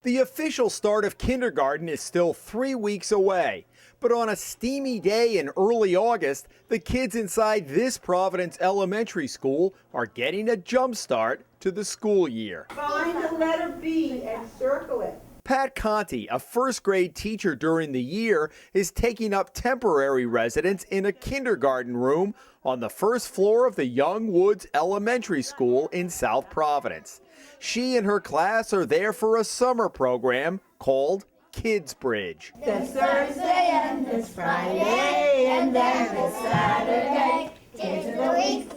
The official start of kindergarten is still 3 weeks away, but on a steamy day in early August, the kids inside this Providence elementary school are getting a jump start to the school year. Find the letter B and circle it. Pat Conti, a first grade teacher during the year, is taking up temporary residence in a kindergarten room on the first floor of the Young Woods Elementary School in South Providence. She and her class are there for a summer program called Kids Bridge. This Thursday and this Friday and then this Saturday, Kids of the Week.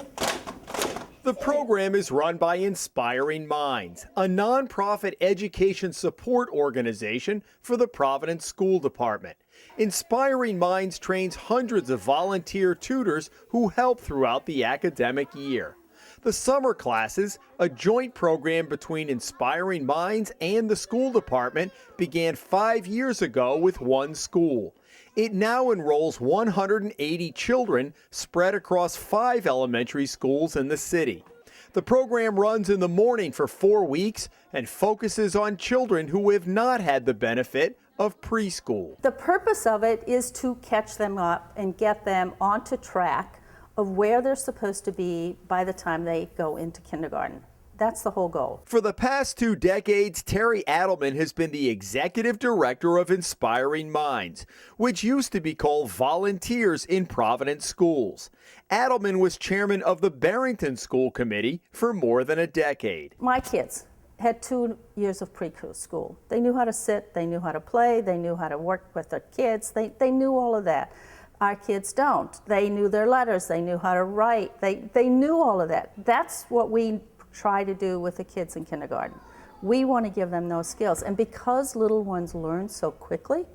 The program is run by Inspiring Minds, a nonprofit education support organization for the Providence School Department. Inspiring Minds trains hundreds of volunteer tutors who help throughout the academic year. The summer classes, a joint program between Inspiring Minds and the school department, began 5 years ago with one school. It now enrolls 180 children spread across 5 elementary schools in the city. The program runs in the morning for 4 weeks and focuses on children who have not had the benefit of preschool. The purpose of it is to catch them up and get them onto track of where they're supposed to be by the time they go into kindergarten. That's the whole goal. For the past 2 decades, Terry Adelman has been the executive director of Inspiring Minds, which used to be called Volunteers in Providence Schools. Adelman was chairman of the Barrington School Committee for more than a decade. My kids had 2 years of preschool. They knew how to sit, they knew how to play, they knew how to work with their kids, they knew all of that. Our kids don't. They knew their letters, they knew how to write, they knew all of that. That's what we try to do with the kids in kindergarten. We want to give them those skills, and because little ones learn so quickly,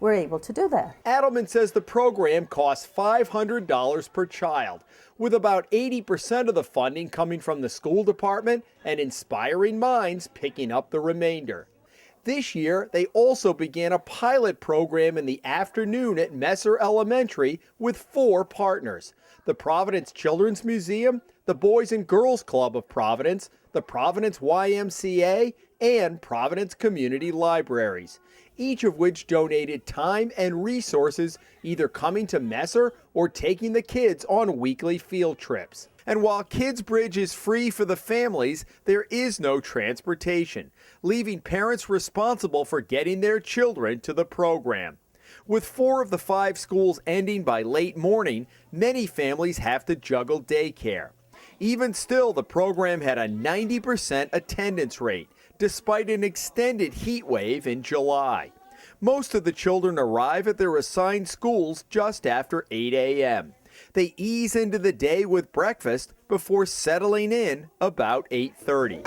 we're able to do that. Adelman says the program costs $500 per child, with about 80% of the funding coming from the school department and Inspiring Minds picking up the remainder. This year, they also began a pilot program in the afternoon at Messer Elementary with 4 partners: the Providence Children's Museum, the Boys and Girls Club of Providence, the Providence YMCA, and Providence Community Libraries, each of which donated time and resources, either coming to Messer or taking the kids on weekly field trips. And while Kids Bridge is free for the families, there is no transportation, leaving parents responsible for getting their children to the program. With 4 of the 5 schools ending by late morning, many families have to juggle daycare. Even still, the program had a 90% attendance rate, despite an extended heat wave in July. Most of the children arrive at their assigned schools just after 8 a.m. They ease into the day with breakfast before settling in about 8:30.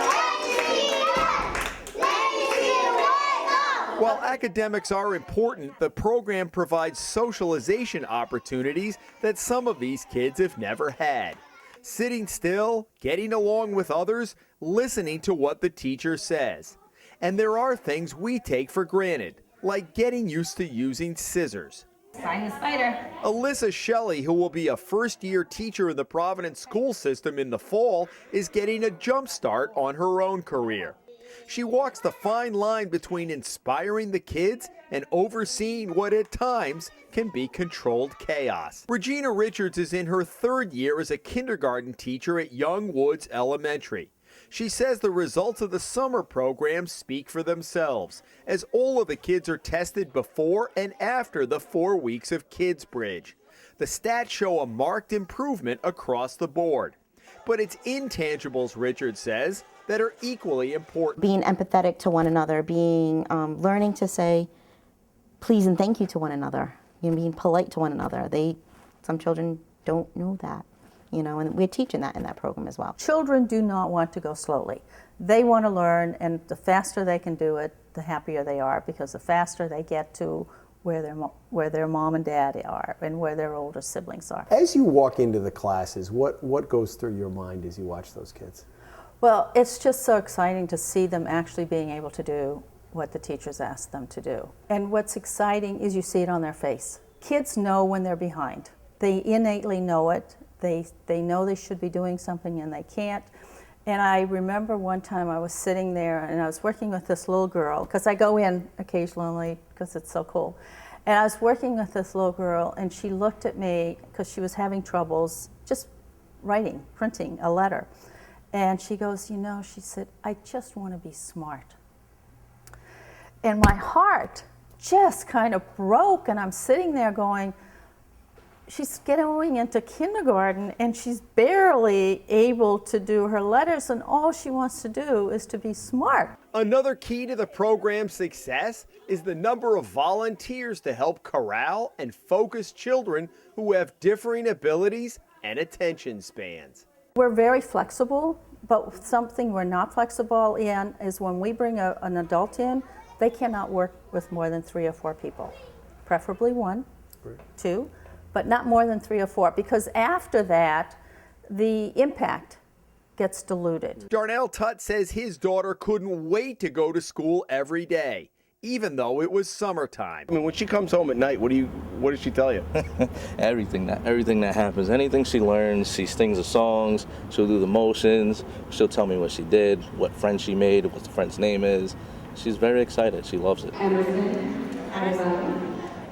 While academics are important, the program provides socialization opportunities that some of these kids have never had. Sitting still, getting along with others, listening to what the teacher says. And there are things we take for granted, like getting used to using scissors. Find the spider. Alyssa Shelley, who will be a first-year teacher in the Providence school system in the fall, is getting a jump start on her own career. She walks the fine line between inspiring the kids and overseeing what at times can be controlled chaos. Regina Richards is in her 3rd year as a kindergarten teacher at Young Woods Elementary. She says the results of the summer program speak for themselves, as all of the kids are tested before and after the 4 weeks of Kids Bridge. The stats show a marked improvement across the board. But it's intangibles, Richards says, that are equally important. Being empathetic to one another, learning to say please and thank you to one another, being polite to one another. Some children don't know that. And we're teaching that in that program as well. Children do not want to go slowly. They want to learn, and the faster they can do it, the happier they are, because the faster they get to where their mom and dad are and where their older siblings are. As you walk into the classes, what goes through your mind as you watch those kids? Well, it's just so exciting to see them actually being able to do what the teachers ask them to do. And what's exciting is you see it on their face. Kids know when they're behind. They innately know it. They know they should be doing something and they can't. And I remember one time I was sitting there and I was working with this little girl, because I go in occasionally because it's so cool. And I was working with this little girl and she looked at me because she was having troubles just writing, printing a letter. And she goes, you know, she said, I just want to be smart. And my heart just kind of broke, and I'm sitting there going, she's going into kindergarten and she's barely able to do her letters, and all she wants to do is to be smart. Another key to the program's success is the number of volunteers to help corral and focus children who have differing abilities and attention spans. We're very flexible, but something we're not flexible in is when we bring an adult in, they cannot work with more than 3 or 4 people, preferably 1, 2, but not more than 3 or 4, because after that, the impact gets diluted. Darnell Tutt says his daughter couldn't wait to go to school every day, even though it was summertime. I mean, when she comes home at night, what does she tell you? everything that happens, anything she learns, she sings the songs, she'll do the motions, she'll tell me what she did, what friend she made, what the friend's name is. She's very excited. She loves it.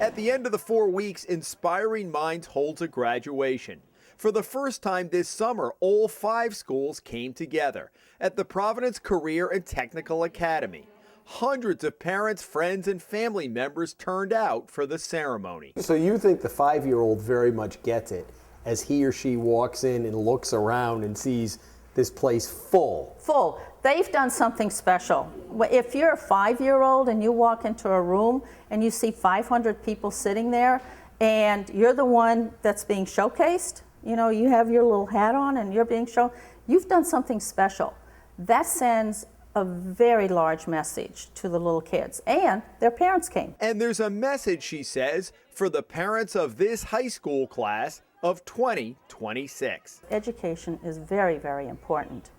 At the end of the 4 weeks, Inspiring Minds holds a graduation. For the first time this summer, all 5 schools came together at the Providence Career and Technical Academy. Hundreds of parents, friends, and family members turned out for the ceremony. So you think the 5-year-old very much gets it as he or she walks in and looks around and sees this place full? Full. They've done something special. If you're a 5-year-old and you walk into a room and you see 500 people sitting there and you're the one that's being showcased, you know, you have your little hat on and you're being shown, you've done something special. That sends a very large message to the little kids, and their parents came. And there's a message, she says, for the parents of this high school class of 2026. Education is very, very important.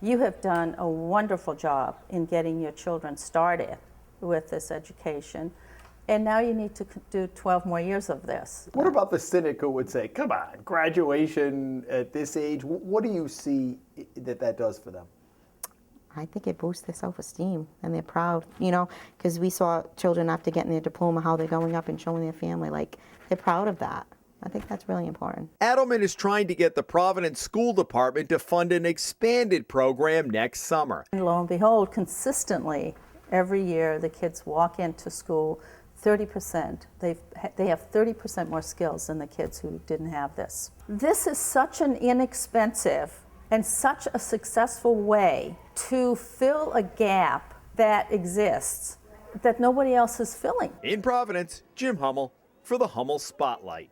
You have done a wonderful job in getting your children started with this education, and now you need to do 12 more years of this. What about the cynic who would say, come on, graduation at this age, what do you see that does for them? I think it boosts their self-esteem, and they're proud, you know, because we saw children after getting their diploma, how they're going up and showing their family, like, they're proud of that. I think that's really important. Adelman is trying to get the Providence School Department to fund an expanded program next summer. And lo and behold, consistently, every year the kids walk into school 30%. They have 30% more skills than the kids who didn't have this. This is such an inexpensive and such a successful way to fill a gap that exists that nobody else is filling. In Providence, Jim Hummel for the Hummel Spotlight.